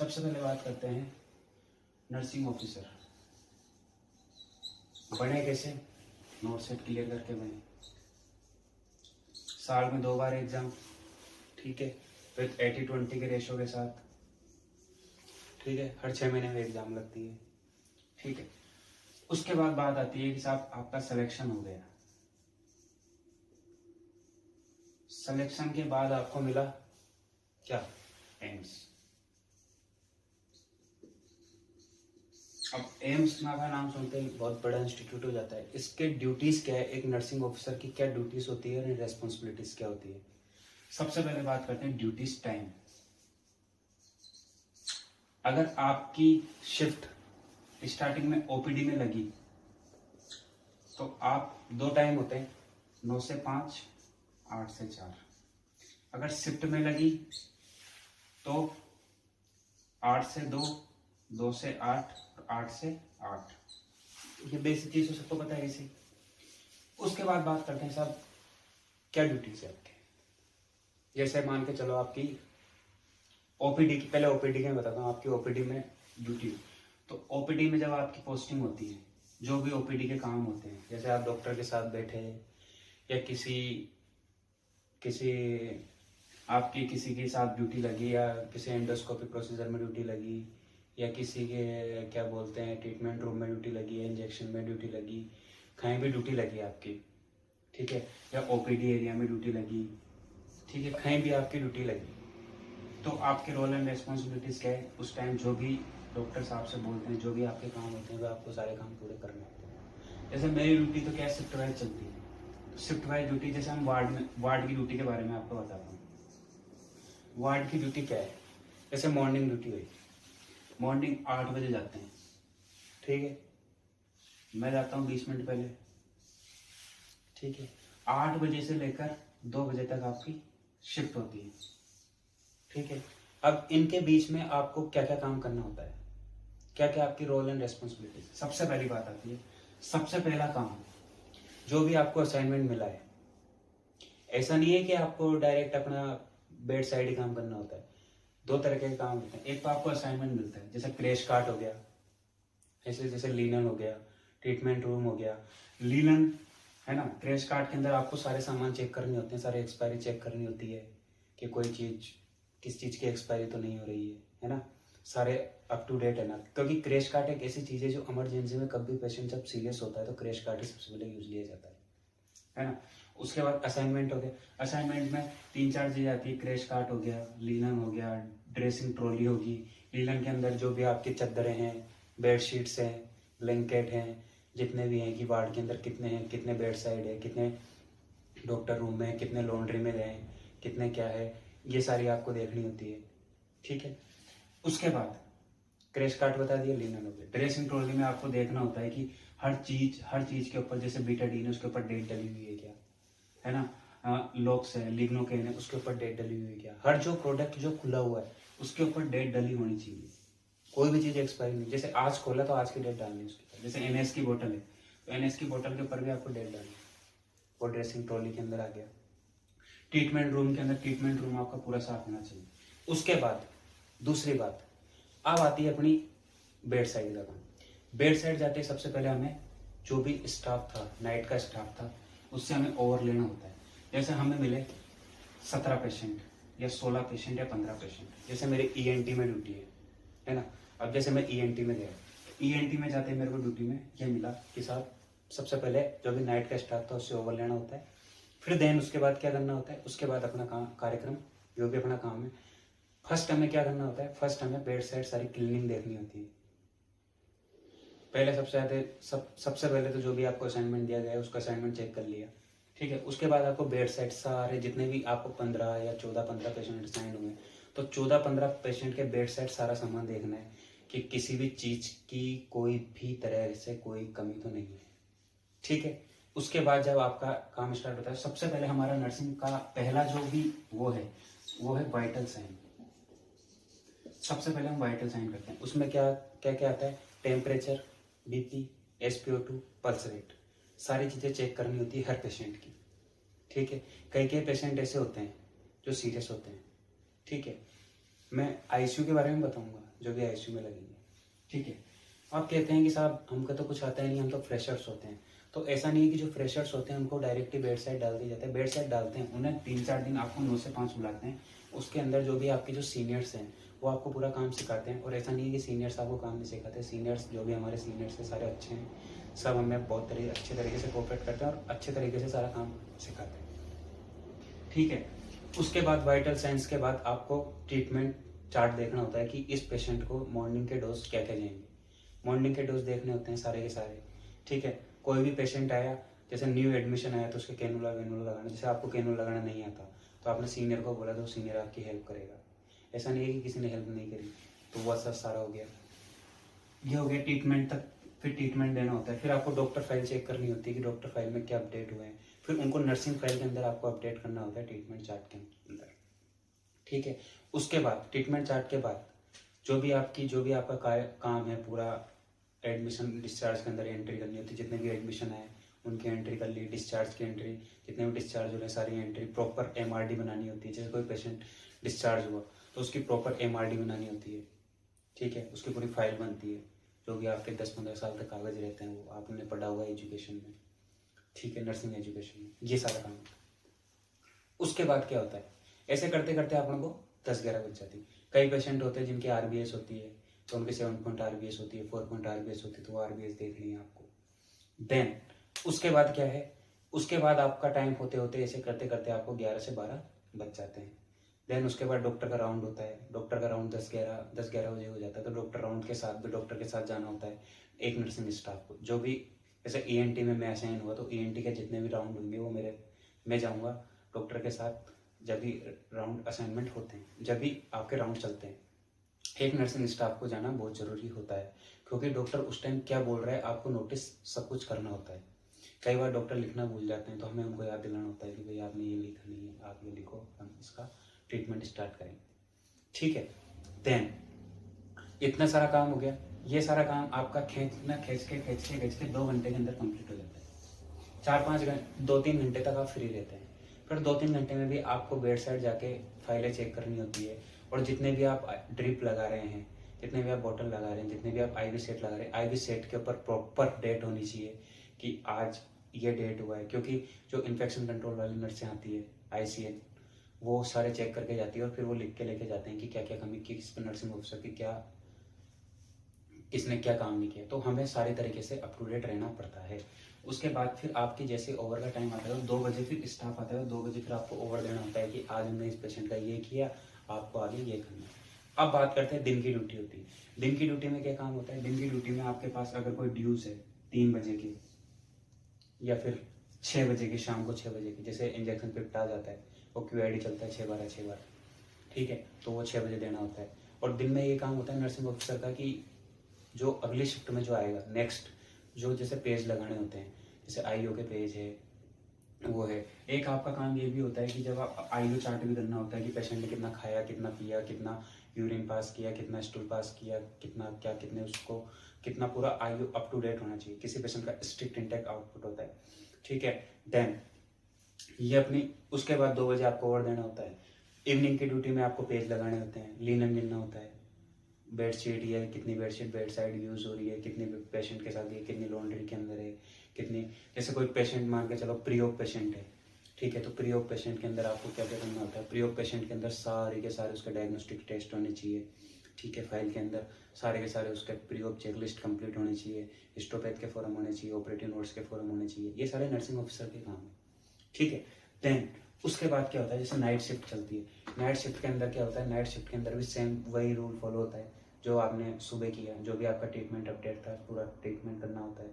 सबसे पहले बात करते हैं नर्सिंग ऑफिसर बने कैसे। नोट सेट क्लियर करके बने। साल में 2 बार एग्जाम, ठीक है, फिर 80-20 के रेशो के साथ, ठीक है, हर 6 महीने में एग्जाम लगती है, ठीक है। उसके बाद बात आती है कि साहब आपका सिलेक्शन हो गया। सिलेक्शन के बाद आपको मिला क्या? एम्स। अब एम्स का नाम सुनते ही बहुत बड़ा इंस्टीट्यूट हो जाता है। इसके ड्यूटीज क्या है, एक नर्सिंग ऑफिसर की क्या ड्यूटीज होती है और रेस्पॉन्सिबिलिटीज क्या होती है। सबसे पहले बात करते हैं ड्यूटीज टाइम। अगर आपकी शिफ्ट स्टार्टिंग में ओपीडी में लगी तो आप 2 टाइम होते हैं, 9 से 5, 8 से 4। अगर शिफ्ट में लगी तो 8 से 2, 2 से 8, 8 से 8। ये बेसिक चीज़ सबको पता है इसी। उसके बाद बात करते हैं साहब क्या ड्यूटीज है आपके। जैसे मान के चलो आपकी ओपीडी की, पहले ओपीडी में बताता हूँ आपकी ओपीडी में ड्यूटी। तो ओपीडी में जब आपकी पोस्टिंग होती है, जो भी ओपीडी के काम होते हैं, जैसे आप डॉक्टर के साथ बैठे या किसी के साथ ड्यूटी लगी, या किसी एंडोस्कोपी प्रोसीजर में ड्यूटी लगी, या किसी के क्या बोलते हैं ट्रीटमेंट रूम में ड्यूटी लगी, या इंजेक्शन में ड्यूटी लगी, कहीं भी ड्यूटी लगी आपकी, ठीक है, या ओपीडी एरिया में ड्यूटी लगी, ठीक है, कहीं भी आपकी ड्यूटी लगी, तो आपके रोल एंड रेस्पॉन्सिबिलिटीज क्या है। उस टाइम जो भी डॉक्टर साहब से बोलते हैं, जो भी आपके काम होते हैं, वो आपको सारे काम पूरे करने होते हैं। जैसे मेरी ड्यूटी तो क्या है, शिफ्ट वाइज चलती है। तो शिफ्ट वाइज ड्यूटी, जैसे हम वार्ड की ड्यूटी के बारे में आपको बताता हूँ। वार्ड की ड्यूटी क्या है, जैसे मॉर्निंग ड्यूटी हुई, मॉर्निंग 8 बजे जाते हैं, ठीक है, मैं जाता हूँ 20 मिनट पहले, ठीक है। 8 बजे से लेकर 2 बजे तक आपकी शिफ्ट होती है, ठीक है। अब इनके बीच में आपको क्या क्या काम करना होता है, क्या क्या आपकी रोल एंड रेस्पॉन्सिबिलिटी। सबसे पहली बात आती है, सबसे पहला काम, जो भी आपको असाइनमेंट मिला है, ऐसा नहीं है कि आपको डायरेक्ट अपना बेड साइड ही काम करना होता है। 2 तरह के काम होते हैं। एक तो आपको असाइनमेंट मिलता है, जैसे क्रैश कार्ट हो गया, ऐसे जैसे लीलन हो गया, ट्रीटमेंट रूम हो गया। लीलन है ना, क्रैश कार्ट के अंदर आपको सारे सामान चेक करने होते हैं, सारे एक्सपायरी चेक करनी होती है कि कोई चीज, किस चीज की एक्सपायरी तो नहीं हो रही है ना, सारे अप टू डेट है ना। क्योंकि क्रैश कार्ट एक ऐसी चीज है जो इमरजेंसी में कभी पेशेंट जब सीरियस होता है तो क्रैश कार्ट ही सबसे पहले यूज लिया जाता है ना। उसके बाद असाइनमेंट हो गया। असाइनमेंट में 3-4 चीजें आती है, क्रैश कार्ट हो गया, लीलन हो गया, ड्रेसिंग ट्रॉली होगी। लीलन के अंदर जो भी आपकी चादरें हैं, बेडशीट्स हैं, ब्लैंकेट हैं, जितने भी हैं कि वार्ड के अंदर कितने हैं, कितने बेड साइड है, कितने डॉक्टर रूम में, कितने लॉन्ड्री में गए, कितने क्या है, ये सारी आपको देखनी होती है, ठीक है। उसके बाद क्रैश कार्ट बता दिया, लीलन हो गया। ड्रेसिंग ट्रॉली में आपको देखना होता है कि हर चीज के ऊपर, जैसे बीटाडीन है उसके ऊपर डेट डली हुई है क्या, है ना, लॉक्स है, लिग्नोकेन है, उसके ऊपर डेट डली हुई है क्या। हर जो प्रोडक्ट जो खुला हुआ है उसके ऊपर डेट डली होनी चाहिए। कोई भी चीज एक्सपायरी नहीं, जैसे आज खोला तो आज की डेट डालनी है उसके ऊपर। जैसे एनएस की बोतल है तो एनएस की बोतल के ऊपर भी आपको डेट डालनी है, वो ड्रेसिंग ट्रॉली के अंदर आ गया। ट्रीटमेंट रूम के अंदर ट्रीटमेंट रूम आपका पूरा साफ होना चाहिए। उसके बाद दूसरी बात अब आती है अपनी बेड साइड का काम। बेड साइड जाते ही सबसे पहले हमें जो भी स्टाफ था, नाइट का स्टाफ था, उससे हमें ओवर लेना होता है। जैसे हमें मिले 17 पेशेंट या 16 पेशेंट या 15 पेशेंट, जैसे मेरे ईएनटी में ड्यूटी है ना। अब जैसे मैं ईएनटी में गया, ईएनटी में जाते ही मेरे को ड्यूटी में यह मिला कि साहब सबसे पहले जो भी नाइट का स्टाफ था उससे ओवर लेना होता है। फिर देन उसके बाद क्या करना होता है, उसके बाद अपना काम, कार्यक्रम, जो भी अपना काम है, फर्स्ट हमें क्या करना होता है, फर्स्ट हमें बेड साइड सारी क्लीनिंग देखनी होती है। पहले सबसे पहले तो जो भी आपको असाइनमेंट दिया गया है उसका असाइनमेंट चेक कर लिया, ठीक है। उसके बाद आपको बेड साइड सारे जितने भी आपको 15 या 14-15 पेशेंट असाइन हुए, तो 14-15 पेशेंट के बेड साइड सारा सामान देखना है कि किसी भी चीज की कोई भी तरह से कोई कमी तो नहीं है, ठीक है। उसके बाद जब आपका काम स्टार्ट होता है, सबसे पहले हमारा नर्सिंग का पहला जो भी वो है वाइटल साइन। सबसे पहले हम वाइटल साइन करते हैं। उसमें क्या क्या क्या आता है, temperature, BP, SpO2, pulse rate, सारी चीजें चेक करनी होती है हर पेशेंट की, ठीक है। कई पेशेंट ऐसे होते हैं जो सीरियस होते हैं, ठीक है। मैं आईसीयू के बारे में बताऊंगा, जो भी आईसीयू में लगेंगे। ठीक है, आप कहते हैं कि साहब हमको तो कुछ आता है नहीं, हम तो फ्रेशर्स होते हैं। तो ऐसा नहीं है कि जो फ्रेशर्स होते हैं उनको डायरेक्टली बेड साइड डाल दिया जाता है। बेड साइड डालते हैं, उन्हें 3-4 दिन आपको 9 से 5 बुलाते हैं। उसके अंदर जो भी आपके जो सीनियर्स हैं वो आपको पूरा काम सिखाते हैं। और ऐसा नहीं है कि सीनियर्स आपको काम नहीं सिखाते। सीनियर्स जो भी हमारे सीनियर्स हैं सारे अच्छे हैं, सब हमें बहुत अच्छे तरीके से कोऑपरेट करते हैं और अच्छे तरीके से सारा काम सिखाते हैं। ठीक है, उसके बाद वाइटल साइंस के बाद आपको ट्रीटमेंट चार्ट देखना होता है कि इस पेशेंट को मॉर्निंग के डोज क्या क्या जाएंगे। मॉर्निंग के डोज देखने होते हैं सारे के सारे। ठीक है, कोई भी पेशेंट आया, जैसे न्यू एडमिशन आया तो उसके कैनुला वेनुला लगाना। जैसे आपको कैनुला लगाना नहीं आता तो आपने सीनियर को बोला तो सीनियर आपकी हेल्प करेगा। ऐसा नहीं है कि किसी ने हेल्प नहीं करी। तो वह सब सारा हो गया, ये हो गया ट्रीटमेंट तक। फिर ट्रीटमेंट देना होता है, फिर आपको डॉक्टर फाइल चेक करनी होती है कि डॉक्टर फाइल में क्या अपडेट हुए हैं। फिर उनको नर्सिंग फाइल के अंदर आपको अपडेट करना होता है ट्रीटमेंट चार्ट के अंदर। ठीक है, उसके बाद ट्रीटमेंट चार्ट के बाद जो भी आपका काम है पूरा एडमिशन डिस्चार्ज के अंदर एंट्री करनी होती है। जितने भी एडमिशन आए उनकी एंट्री कर ली, डिस्चार्ज की एंट्री, जितने भी डिस्चार्ज हो रहे सारी एंट्री, प्रॉपर एमआरडी बनानी होती है। जैसे कोई पेशेंट डिस्चार्ज हुआ तो उसकी प्रॉपर एमआरडी बनानी होती है। ठीक है, उसकी पूरी फाइल बनती है। जो भी आपके 10-15 साल तक कागज रहते हैं वो आपने पढ़ा हुआ है एजुकेशन में। ठीक है, नर्सिंग एजुकेशन में ये सारा काम होता है। उसके बाद क्या होता है, ऐसे करते करते आप लोगों को 10-11 बज जाती है। कई पेशेंट होते हैं जिनकी आरबीएस होती है तो उनकी 7 पॉइंट आरबीएस होती है, 4 पॉइंट आरबीएस होती है, तो वो आरबीएस देखनी है आपको। देन उसके बाद क्या है, उसके बाद आपका टाइम होते होते ऐसे करते करते आपको 11 से 12 बज जाते हैं। देन उसके बाद डॉक्टर का राउंड होता है। डॉक्टर का राउंड 10-11 बजे हो जाता है। तो डॉक्टर राउंड के साथ भी डॉक्टर के साथ जाना होता है एक नर्सिंग स्टाफ को। जो भी जैसे ईएनटी में मैं असाइन हुआ तो ईएनटी के जितने भी राउंड होंगे वो मैं जाऊँगा डॉक्टर के साथ। जब भी राउंड असाइनमेंट होते हैं, जब भी आपके राउंड चलते हैं, एक नर्सिंग स्टाफ को जाना बहुत ज़रूरी होता है। क्योंकि डॉक्टर उस टाइम क्या बोल रहा है आपको नोटिस सब कुछ करना होता है। कई बार डॉक्टर लिखना भूल जाते हैं तो हमें उनको याद दिलाना होता है कि भाई आपने ये लिखा नहीं है, आप ये लिखो, हम इसका ट्रीटमेंट स्टार्ट करें। ठीक है, देन इतना सारा काम हो गया। ये सारा काम आपका खींच के 2 घंटे के अंदर कंप्लीट हो जाता है। 4-5 घंटे 2-3 घंटे तक आप फ्री रहते हैं। फिर 2-3 घंटे में भी आपको बेड साइड जाके फाइलें चेक करनी होती है। और जितने भी आप ड्रिप लगा रहे हैं, जितने भी आप बॉटल लगा रहे हैं, जितने भी आप आईवी सेट लगा रहे हैं, आईवी सेट के ऊपर प्रॉपर डेट होनी चाहिए कि आज ये डेट हुआ है। क्योंकि जो इन्फेक्शन कंट्रोल वाली नर्सें आती है आईसीएल, वो सारे चेक करके जाती है और फिर वो लिख के लेके जाते हैं कि क्या क्या कमी की किस नर्सिंग ऑफिसर की, क्या किसने क्या काम नहीं किया। तो हमें सारे तरीके से अप टू डेट रहना पड़ता है। उसके बाद फिर आपकी जैसे ओवर का टाइम आता है 2 बजे फिर स्टाफ आता है। 2 बजे फिर आपको ओवर देना होता है कि आज हमने इस पेशेंट का ये किया, आपको आगे ये करना है। अब बात करते हैं दिन की ड्यूटी होती है। दिन की ड्यूटी में क्या काम होता है, दिन की ड्यूटी में आपके पास अगर कोई ड्यूज है 3 बजे की या फिर 6 बजे की, शाम को 6 बजे की, जैसे इंजेक्शन पिप्ट आ जाता है वो क्यूआईडी चलता है 6-12 ठीक है, तो वो 6 बजे देना होता है। और दिन में ये काम होता है नर्सिंग ऑफिसर का कि जो अगली शिफ्ट में जो आएगा नेक्स्ट, जो जैसे पेज लगाने होते हैं, जैसे आईओ के पेज है वो है। एक आपका काम ये भी होता है कि जब आप आईओ चार्ट भी करना होता है कि पेशेंट ने कितना खाया, कितना पिया, कितना यूरिन पास किया, कितना स्टूल पास किया, कितना क्या, कितने उसको कितना पूरा आईओ अप टू डेट होना चाहिए। किसी पेशेंट का स्ट्रिक्ट इंटेक आउटपुट होता है। ठीक है, देन ये अपनी उसके बाद 2 बजे आपको ओवर देना होता है। इवनिंग की ड्यूटी में आपको पेज लगाने होते हैं, लिनन गिनना होता है, बेडशीट या कितनी बेडशीट बेड साइड यूज हो रही है, कितनी पेशेंट के साथ ये कितनी लॉन्ड्री के अंदर है, कितनी, जैसे कोई पेशेंट मान के चलो प्री ऑप पेशेंट है। ठीक है, तो प्री ऑप पेशेंट के अंदर आपको क्या क्या करना होता है। प्री ऑप पेशेंट के अंदर सारे के सारे उसके डायग्नोस्टिक टेस्ट होने चाहिए। ठीक है, फाइल के अंदर सारे के सारे उसके प्री ऑप चेकलिस्ट कंप्लीट होनी चाहिए, हिस्टोपैथ के फॉर्म होने चाहिए, ऑपरेटिव नोट्स के फॉर्म होने चाहिए। ये सारे नर्सिंग ऑफिसर के काम है। ठीक है, देन उसके बाद क्या होता है, जैसे नाइट शिफ्ट चलती है। नाइट शिफ्ट के अंदर क्या होता है, नाइट शिफ्ट के अंदर भी सेम वही रूल फॉलो होता है जो आपने सुबह किया। जो भी आपका ट्रीटमेंट अपडेट था पूरा ट्रीटमेंट करना होता है।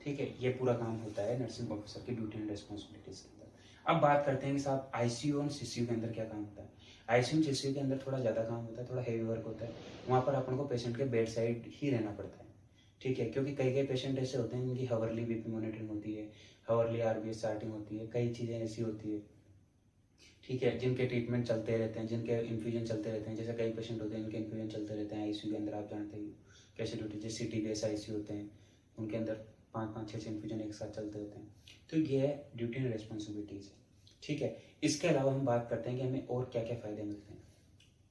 ठीक है, ये पूरा काम होता है नर्सिंग ऑफिसर की ड्यूटी एंड रिस्पॉन्सिबिलिटीज के अंदर। अब बात करते हैं कि साहब आईसीयू और सीसीयू के अंदर क्या काम होता है। आईसीयू सीसीयू के अंदर थोड़ा ज़्यादा काम होता है, थोड़ा हेवी वर्क होता है। वहाँ पर अपन को पेशेंट के बेड साइड ही रहना पड़ता है। ठीक है, क्योंकि कई पेशेंट ऐसे होते हैं जिनकी हावरली बीपी मॉनिटरिंग होती है, हावरली आरबीएस स्टार्टिंग होती है, कई चीज़ें ऐसी होती है। ठीक है, जिनके ट्रीटमेंट चलते रहते हैं, जिनके इन्फ्यूजन चलते रहते हैं। जैसे कई पेशेंट होते हैं इनके इन्फ्यूजन चलते रहते हैं आईसीयू के अंदर, आप जानते ही कैसे ड्यूटी, जैसे सिटी बेस आईसीयू होते हैं उनके अंदर 5-5, 6 इन्फ्यूजन एक साथ चलते होते हैं। तो ये है ड्यूटी एंड रिस्पॉन्सिबिलिटीज है। ठीक है, इसके अलावा हम बात करते हैं कि हमें और क्या क्या फ़ायदे मिलते हैं।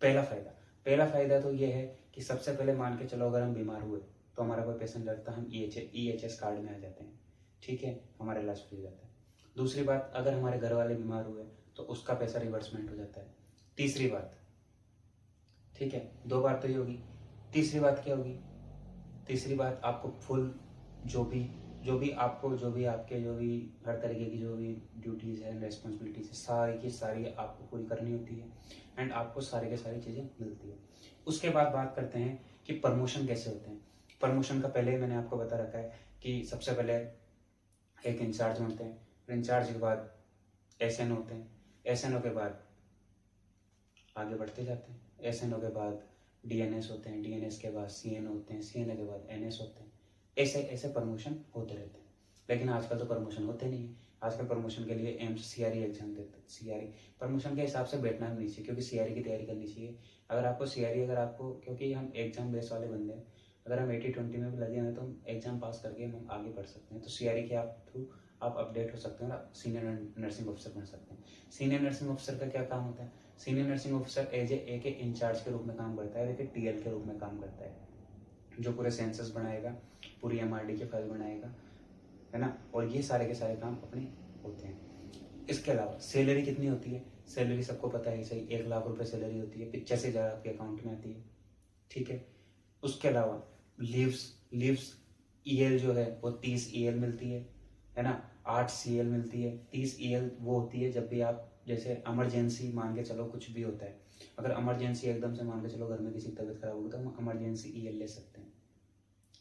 पहला फ़ायदा, पहला फ़ायदा तो ये है कि सबसे पहले मान के चलो अगर हम बीमार हुए तो हमारा कोई पेशेंट लगता है, हम EHS कार्ड में आ जाते हैं, ठीक है, हमारा इलाज फ्री हो जाता है। दूसरी बात, अगर हमारे घर वाले बीमार हुए तो उसका पैसा रिवर्समेंट हो जाता है। तीसरी बात, ठीक है, 2 बात तो ये होगी। तीसरी बात क्या होगी? तीसरी बात, आपको फुल जो भी आपके हर तरीके की जो भी ड्यूटीज़ है, रेस्पॉन्सिबिलिटीज़ है, सारी की सारी आपको पूरी करनी होती है एंड आपको सारी की सारी चीज़ें मिलती है। उसके बाद बात करते हैं कि प्रमोशन कैसे होते हैं। प्रमोशन का पहले ही मैंने आपको बता रखा है कि सबसे पहले एक इंचार्ज होते हैं, इंचार्ज के बाद SN होते हैं, SNO के बाद आगे बढ़ते जाते हैं, SNO के बाद DNS होते हैं, DNS के बाद CN होते हैं, CN के बाद NS होते हैं। ऐसे ऐसे प्रमोशन होते रहते हैं। लेकिन आजकल तो प्रमोशन होते नहीं है। आजकल प्रमोशन के लिए एम्स CRE एग्जाम देते हैं। CRE प्रमोशन के हिसाब से बैठना भी नहीं चाहिए, क्योंकि CRE की तैयारी करनी चाहिए। अगर आपको क्योंकि हम एग्जाम बेस वाले बंदे हैं, अगर हम 80-20 में भी लगे हुए तो हम एग्जाम पास करके हम आगे बढ़ सकते हैं। तो CRE के थ्रू आप अपडेट हो सकते हैं और सीनियर नर्सिंग ऑफिसर बन सकते हैं। सीनियर नर्सिंग ऑफिसर का क्या काम होता है? Senior nursing officer as a के इंचार्ज के रूप में काम करता है, एक TL के रूप में काम करता है, जो पूरे सेंसस बनाएगा, पूरी MRD की फाइल बनाएगा, है ना, और ये सारे के सारे काम अपने होते हैं। इसके अलावा सैलरी कितनी होती है? सैलरी सबको पता है, सही 1 लाख रुपए सैलरी होती है, 85,000 आपके अकाउंट में आती है, ठीक है। उसके अलावा लीव्स EL जो है वो 30 EL मिलती है ना, 8 CL मिलती है। 30 EL वो होती है जब भी आप जैसे इमरजेंसी मान के चलो कुछ भी होता है, अगर इमरजेंसी एकदम से मान के चलो घर में किसी की तबीयत खराब होगी तो हम इमरजेंसी EL ले सकते हैं,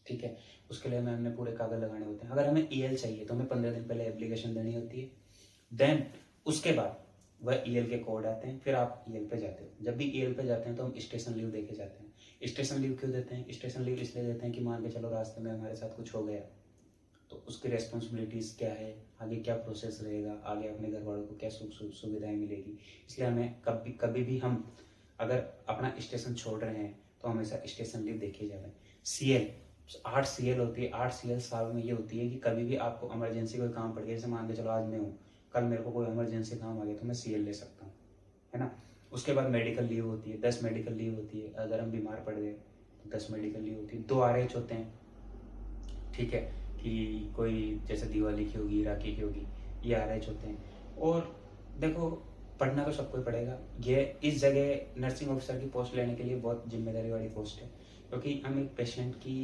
ठीक है। उसके लिए हमने पूरे कागज लगाने होते हैं। अगर हमें EL चाहिए तो हमें 15 दिन पहले एप्लीकेशन देनी होती है। देन उसके बाद वह EL के कोड आते हैं, फिर आप EL पे जाते हो। जब भी EL पे जाते हैं तो हम स्टेशन लीव देके जाते हैं। स्टेशन लीव क्यों देते हैं? स्टेशन लीव इसलिए देते हैं कि मान के चलो रास्ते में हमारे साथ कुछ हो गया तो उसकी रेस्पॉन्सिबिलिटीज़ क्या है, आगे क्या प्रोसेस रहेगा, आगे अपने घर वालों को क्या सुविधाएं मिलेगी। इसलिए हमें कभी भी हम अगर अपना स्टेशन छोड़ रहे हैं तो हमेशा स्टेशन लीव देखे जाए। CL 8 CL होती है। 8 CL साल में ये होती है कि कभी भी आपको इमरजेंसी कोई काम पड़ गया, जैसे मान के चलो आज मैं हूँ, कल मेरे को कोई इमरजेंसी काम आ गया तो मैं CL ले सकता हूँ, है ना। उसके बाद मेडिकल लीव होती है, 10 मेडिकल लीव होती है। अगर हम बीमार पड़ गए तो 10 मेडिकल लीव होती है। 2 RH होते हैं, ठीक है, कि कोई जैसे दिवाली की होगी, राखी की होगी, ये RH होते हैं। और देखो, पढ़ना तो सबको ही पड़ेगा। ये इस जगह नर्सिंग ऑफिसर की पोस्ट लेने के लिए बहुत जिम्मेदारी वाली पोस्ट है, क्योंकि हम एक पेशेंट की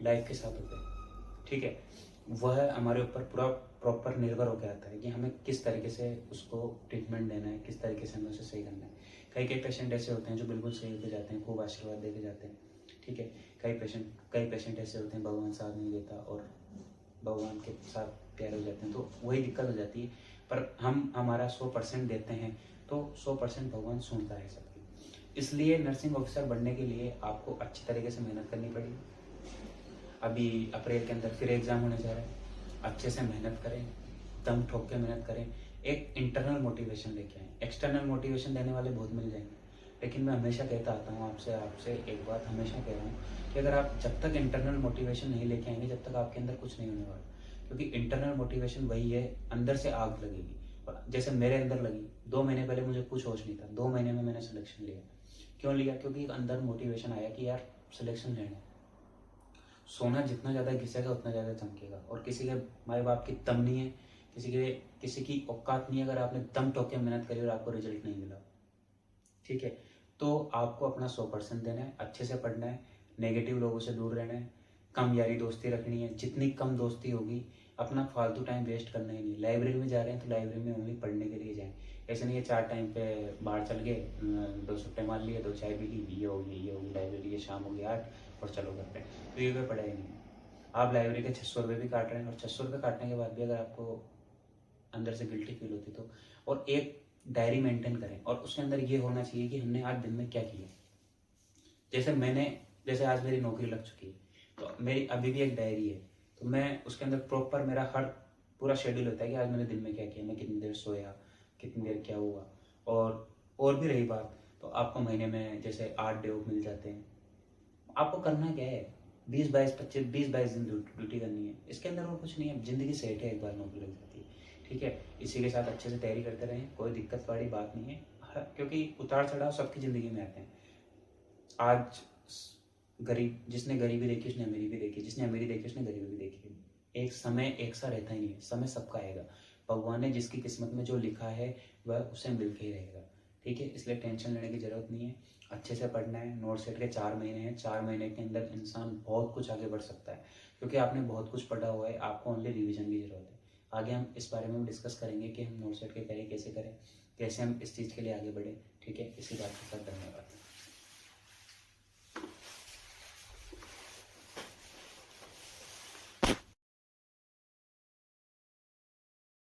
लाइफ के साथ होते हैं, ठीक है। वह हमारे ऊपर पूरा प्रॉपर निर्भर होकर आता है कि हमें किस तरीके से उसको ट्रीटमेंट देना है, किस तरीके से हमें उसे सही करना है। कई पेशेंट ऐसे होते हैं जो बिल्कुल सही होकर जाते हैं, खूब आशीर्वाद देके जाते हैं, ठीक है। कई पेशेंट ऐसे होते हैं भगवान साथ नहीं देता और भगवान के साथ प्यार हो जाते हैं, तो वही दिक्कत हो जाती है। पर हम हमारा 100% देते हैं तो 100% भगवान सुनता है सबकी। इसलिए नर्सिंग ऑफिसर बनने के लिए आपको अच्छी तरीके से मेहनत करनी पड़ेगी। अभी अप्रैल के अंदर फिर एग्ज़ाम होने जा रहा है, अच्छे से मेहनत करें, दम ठोक के मेहनत करें, एक इंटरनल मोटिवेशन लेके आएँ। एक्सटर्नल मोटिवेशन देने वाले बहुत मिल जाएंगे, लेकिन मैं हमेशा कहता आता हूँ आपसे एक बात हमेशा कह रहा हूँ कि अगर आप जब तक इंटरनल मोटिवेशन नहीं लेके आएंगे, जब तक आपके अंदर कुछ नहीं होने वाला। क्योंकि इंटरनल मोटिवेशन वही है, अंदर से आग लगेगी। और जैसे मेरे अंदर लगी, 2 महीने पहले मुझे कुछ होश नहीं था, 2 महीने में मैंने सिलेक्शन लिया। क्यों लिया? क्योंकि अंदर मोटिवेशन आया कि यार सिलेक्शन लेना है। सोना जितना ज़्यादा घिसेगा उतना ज़्यादा चमकेगा। और किसी के माँ बाप की दम नहीं है, किसी की औकात नहीं है, अगर आपने दम ठोक के मेहनत करी और आपको रिजल्ट नहीं मिला, ठीक है, तो आपको अपना 100% देना है, अच्छे से पढ़ना है, नेगेटिव लोगों से दूर रहना है, कम यारी दोस्ती रखनी है। जितनी कम दोस्ती होगी, अपना फालतू टाइम वेस्ट करना ही नहीं। लाइब्रेरी में जा रहे हैं तो लाइब्रेरी में ओनली पढ़ने के लिए जाएं। ऐसे नहीं है 4 टाइम पे बाहर चल गए, 2 सुट्टे मार लिए, 2 चाय पी ली, ये होगी लाइब्रेरी, ये शाम हो गई 8 और चलो घर पे, तो ये कोई पढ़ाई नहीं है। आप लाइब्रेरी के 600 रुपये भी काट रहे हैं, और 600 रुपये काटने के बाद भी अगर आपको अंदर से गिल्टी फील होती तो, और एक डायरी मेंटेन करें, और उसके अंदर ये होना चाहिए कि हमने आज दिन में क्या किया। जैसे आज मेरी नौकरी लग चुकी है तो मेरी अभी भी एक डायरी है, तो मैं उसके अंदर प्रॉपर मेरा हर पूरा शेड्यूल होता है कि आज मैंने दिन में क्या किया, मैं कितनी देर सोया, कितनी देर क्या हुआ। और भी रही बात, तो आपको महीने में जैसे 8 डे ऑफ मिल जाते हैं। आपको करना क्या है, 20-22 दिन ड्यूटी करनी है, इसके अंदर और कुछ नहीं है। जिंदगी सेट है, एक बार नौकरी लग जाती है, ठीक है। इसी के साथ अच्छे से तैयारी करते रहें, कोई दिक्कत वाली बात नहीं है, क्योंकि उतार चढ़ाव सबकी ज़िंदगी में आते हैं। आज गरीब, जिसने गरीबी देखी उसने अमीरी भी देखी, जिसने अमीरी देखी उसने गरीबी भी देखी। एक समय एक सा रहता ही नहीं है, समय सबका आएगा। भगवान ने जिसकी किस्मत में जो लिखा है वह उसे मिल के ही रहेगा, ठीक है। इसलिए टेंशन लेने की ज़रूरत नहीं है, अच्छे से पढ़ना है। नोट सेट के 4 महीने हैं, 4 महीने के अंदर इंसान बहुत कुछ आगे बढ़ सकता है, क्योंकि आपने बहुत कुछ पढ़ा हुआ है, आपको ओनली रिवीजन की ज़रूरत है। आगे हम इस बारे में डिस्कस करेंगे कि हम नोट सेट की तैयारी कैसे करें, कैसे हम इस चीज़ के लिए आगे बढ़ें, ठीक है। इसी बात के साथ धन्यवाद।